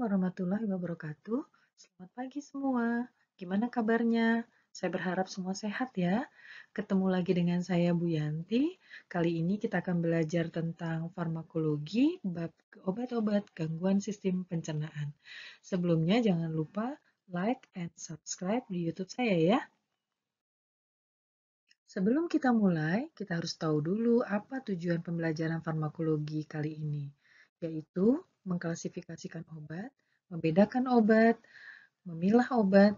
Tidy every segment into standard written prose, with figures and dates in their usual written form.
warahmatullahi wabarakatuh. Selamat pagi semua. Gimana kabarnya? Saya berharap semua sehat ya. Ketemu lagi dengan saya Bu Yanti. Kali ini kita akan belajar tentang farmakologi, bab obat-obat gangguan sistem pencernaan. Sebelumnya jangan lupa like and subscribe di YouTube saya ya. Sebelum kita mulai, kita harus tahu dulu apa tujuan pembelajaran farmakologi kali ini, yaitu mengklasifikasikan obat, membedakan obat, memilah obat,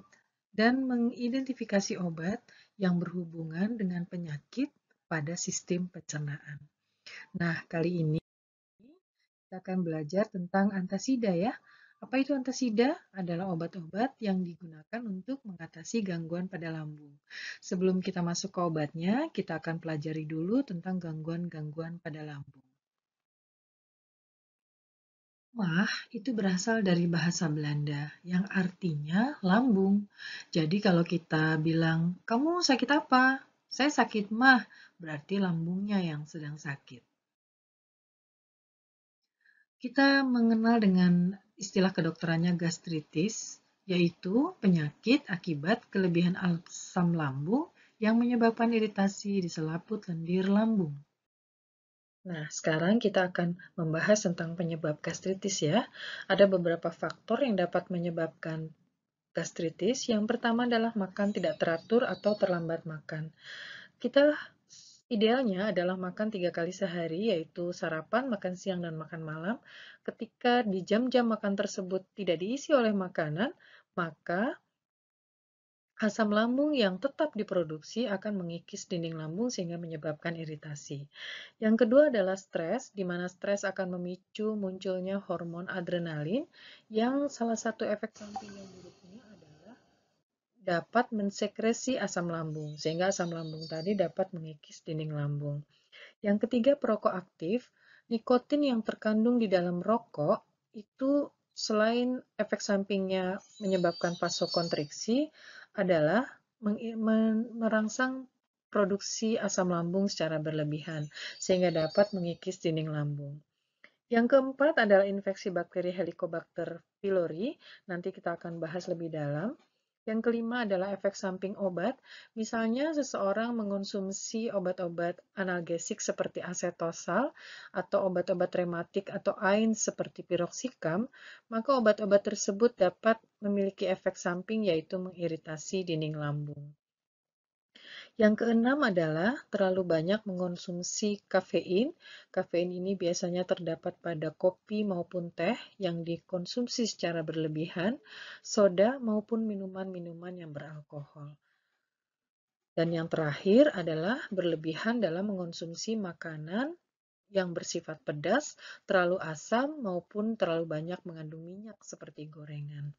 dan mengidentifikasi obat yang berhubungan dengan penyakit pada sistem pencernaan. Nah, kali ini kita akan belajar tentang antasida ya. Apa itu antasida? Adalah obat-obat yang digunakan untuk mengatasi gangguan pada lambung. Sebelum kita masuk ke obatnya, kita akan pelajari dulu tentang gangguan-gangguan pada lambung. Mah itu berasal dari bahasa Belanda yang artinya lambung. Jadi kalau kita bilang, kamu sakit apa? Saya sakit mah, berarti lambungnya yang sedang sakit. Kita mengenal dengan istilah kedokterannya gastritis, yaitu penyakit akibat kelebihan asam lambung yang menyebabkan iritasi di selaput lendir lambung. Nah, sekarang kita akan membahas tentang penyebab gastritis ya. Ada beberapa faktor yang dapat menyebabkan gastritis. Yang pertama adalah makan tidak teratur atau terlambat makan. Kita idealnya adalah makan 3 kali sehari, yaitu sarapan, makan siang, dan makan malam. Ketika di jam-jam makan tersebut tidak diisi oleh makanan, maka asam lambung yang tetap diproduksi akan mengikis dinding lambung sehingga menyebabkan iritasi. Yang kedua adalah stres, di mana stres akan memicu munculnya hormon adrenalin yang salah satu efek samping yang buruknya adalah dapat mensekresi asam lambung, sehingga asam lambung tadi dapat mengikis dinding lambung. Yang ketiga, perokok aktif. Nikotin yang terkandung di dalam rokok itu selain efek sampingnya menyebabkan vasokonstriksi adalah merangsang produksi asam lambung secara berlebihan, sehingga dapat mengikis dinding lambung. Yang keempat adalah infeksi bakteri Helicobacter pylori. Nanti kita akan bahas lebih dalam. Yang kelima adalah efek samping obat. Misalnya seseorang mengonsumsi obat-obat analgesik seperti asetosal atau obat-obat rematik atau AIN seperti piroxicam, maka obat-obat tersebut dapat memiliki efek samping yaitu mengiritasi dinding lambung. Yang keenam adalah terlalu banyak mengonsumsi kafein. Kafein ini biasanya terdapat pada kopi maupun teh yang dikonsumsi secara berlebihan, soda maupun minuman-minuman yang beralkohol. Dan yang terakhir adalah berlebihan dalam mengonsumsi makanan yang bersifat pedas, terlalu asam, maupun terlalu banyak mengandung minyak seperti gorengan.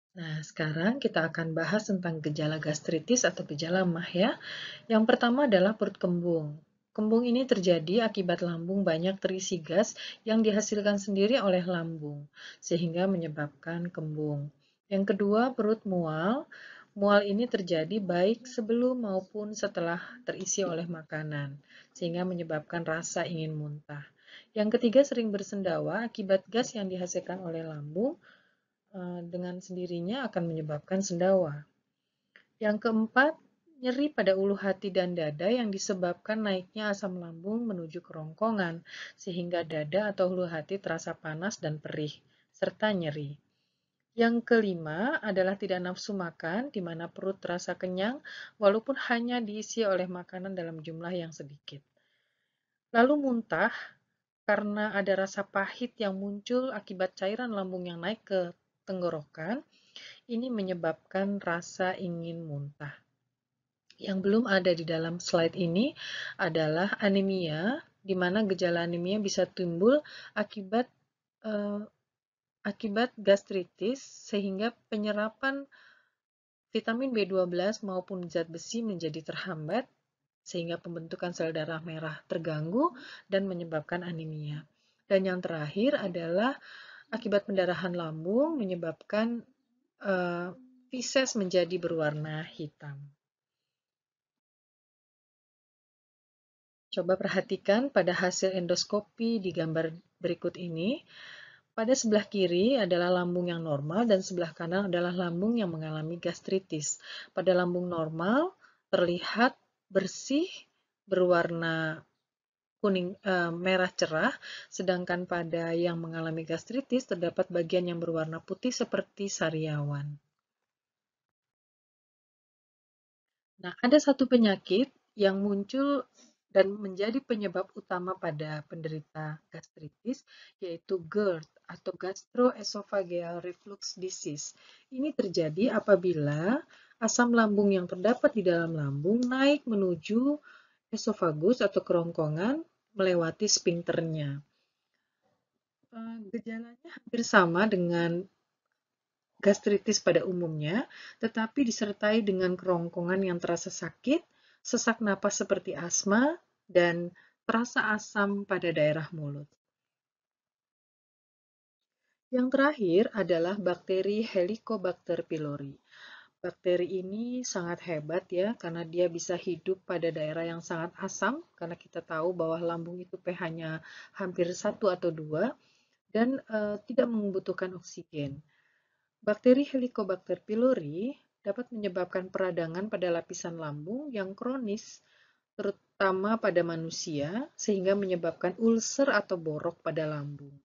Nah, sekarang kita akan bahas tentang gejala gastritis atau gejala MAH ya. Yang pertama adalah perut kembung. Kembung ini terjadi akibat lambung banyak terisi gas yang dihasilkan sendiri oleh lambung, sehingga menyebabkan kembung. Yang kedua, perut mual. Mual ini terjadi baik sebelum maupun setelah terisi oleh makanan, sehingga menyebabkan rasa ingin muntah. Yang ketiga, sering bersendawa akibat gas yang dihasilkan oleh lambung, dengan sendirinya akan menyebabkan sendawa. Yang keempat, nyeri pada ulu hati dan dada yang disebabkan naiknya asam lambung menuju kerongkongan, sehingga dada atau ulu hati terasa panas dan perih, serta nyeri. Yang kelima adalah tidak nafsu makan, di mana perut terasa kenyang, walaupun hanya diisi oleh makanan dalam jumlah yang sedikit. Lalu muntah, karena ada rasa pahit yang muncul akibat cairan lambung yang naik ke tenggorokan, ini menyebabkan rasa ingin muntah. Yang belum ada di dalam slide ini adalah anemia, di mana gejala anemia bisa timbul akibat gastritis, sehingga penyerapan vitamin B12 maupun zat besi menjadi terhambat, sehingga pembentukan sel darah merah terganggu dan menyebabkan anemia. Dan yang terakhir adalah akibat pendarahan lambung menyebabkan feses menjadi berwarna hitam. Coba perhatikan pada hasil endoskopi di gambar berikut ini. Pada sebelah kiri adalah lambung yang normal dan sebelah kanan adalah lambung yang mengalami gastritis. Pada lambung normal terlihat bersih, berwarna kuning merah cerah, sedangkan pada yang mengalami gastritis terdapat bagian yang berwarna putih seperti sariawan. Nah, ada satu penyakit yang muncul dan menjadi penyebab utama pada penderita gastritis, yaitu GERD atau Gastroesophageal Reflux Disease. Ini terjadi apabila asam lambung yang terdapat di dalam lambung naik menuju esofagus atau kerongkongan melewati sphinkternya. Gejalanya hampir sama dengan gastritis pada umumnya, tetapi disertai dengan kerongkongan yang terasa sakit, sesak napas seperti asma, dan terasa asam pada daerah mulut. Yang terakhir adalah bakteri Helicobacter pylori. Bakteri ini sangat hebat ya, karena dia bisa hidup pada daerah yang sangat asam, karena kita tahu bahwa lambung itu pH-nya hampir 1 atau 2, dan tidak membutuhkan oksigen. Bakteri Helicobacter pylori dapat menyebabkan peradangan pada lapisan lambung yang kronis, terutama pada manusia, sehingga menyebabkan ulcer atau borok pada lambung.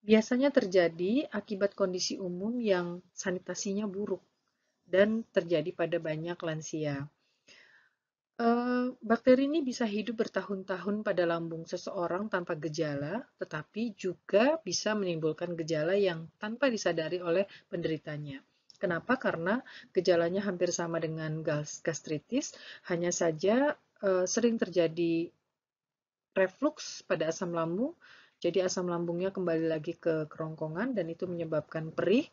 Biasanya terjadi akibat kondisi umum yang sanitasinya buruk dan terjadi pada banyak lansia. Bakteri ini bisa hidup bertahun-tahun pada lambung seseorang tanpa gejala, tetapi juga bisa menimbulkan gejala yang tanpa disadari oleh penderitanya. Kenapa? Karena gejalanya hampir sama dengan gastritis, hanya saja sering terjadi reflux pada asam lambung, jadi asam lambungnya kembali lagi ke kerongkongan dan itu menyebabkan perih,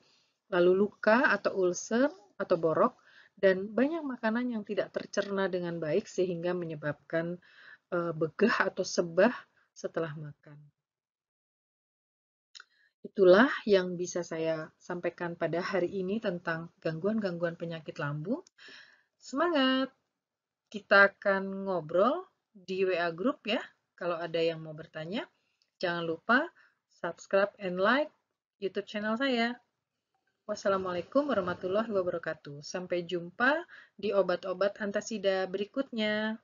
lalu luka atau ulcer atau borok, dan banyak makanan yang tidak tercerna dengan baik sehingga menyebabkan begah atau sebah setelah makan. Itulah yang bisa saya sampaikan pada hari ini tentang gangguan-gangguan penyakit lambung. Semangat! Kita akan ngobrol di WA Group ya, kalau ada yang mau bertanya. Jangan lupa subscribe and like YouTube channel saya. Wassalamualaikum warahmatullahi wabarakatuh. Sampai jumpa di obat-obat antasida berikutnya.